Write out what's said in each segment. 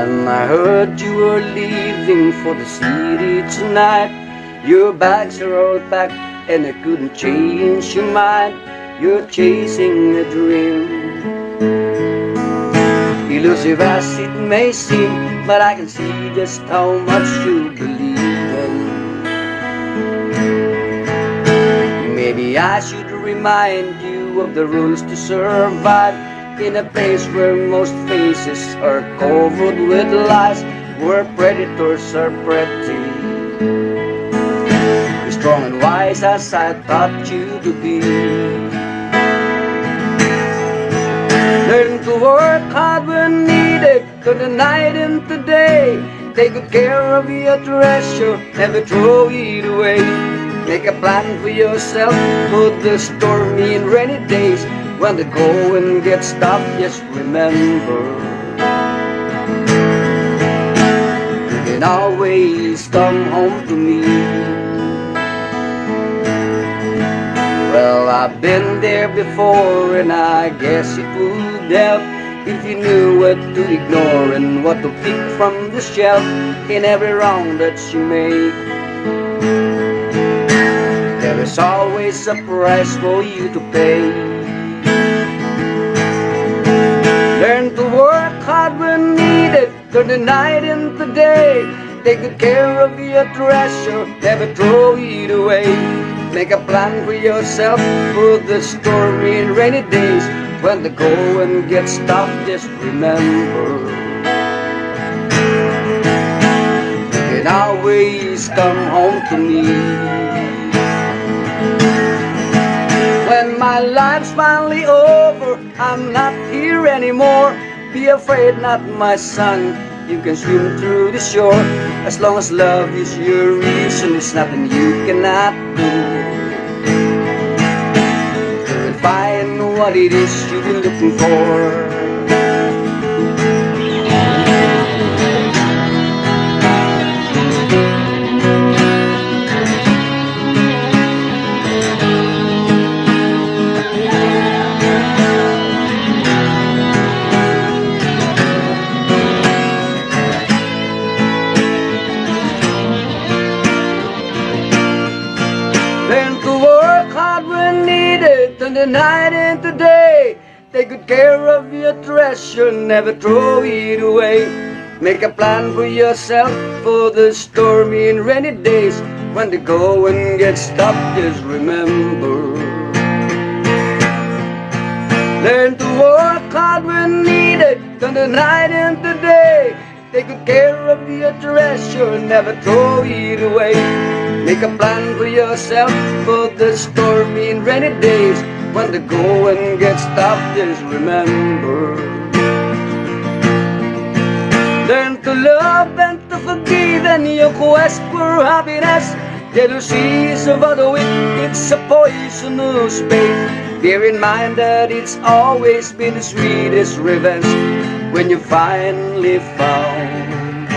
Son, I heard you were leaving for the city tonight. Your bags are all packed and I couldn't change your mind. You're chasing a dream, elusive as it may seem, but I can see just how much you believe in. Maybe I should remind you of the rules to survive in a place where most faces are covered with lies, where predators are pretty, strong and wise as I thought you to be. Learn to work hard when needed, turn the night into day. Take good care of your treasure, never throw it away. Make a plan for yourself for the stormy and rainy days. When the going gets tough, just remember, you can always come home to me. Well, I've been there before, and I guess it would help if you knew what to ignore and what to pick from the shelf in every round that you make. There is always a price for you to pay. Learn to work hard when needed, turn the night into day. Take good care of your treasure, never throw it away. Make a plan for yourself for the stormy and rainy days. When the going gets tough, just remember, you can always come home to me. When my life's finally over, I'm not here anymore. Be afraid not, my son, you can swim through the shore. As long as love is your reason, there's nothing you cannot do. You will find what it is you've been looking for. Learn to work hard when needed, turn the night into day. Take good care of your treasure, never throw it away. Make a plan for yourself for the stormy and rainy days. When the going gets tough, just remember, learn to work hard when needed, turn the night into day. Take good care of your treasure, never throw it away. Make a plan for yourself for the stormy and rainy days. When the going gets tough, just remember, learn to love and to forgive in your quest for happiness. Jealousy is of other wit, it's a poisonous bait. Bear in mind that it's always been the sweetest revenge when you finally found,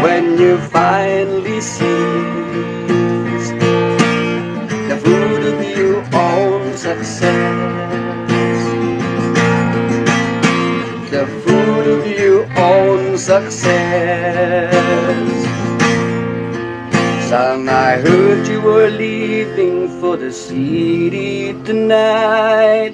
when you finally seize the fruit of your own success, the fruit of your own success. Son, I heard you were leaving for the city tonight.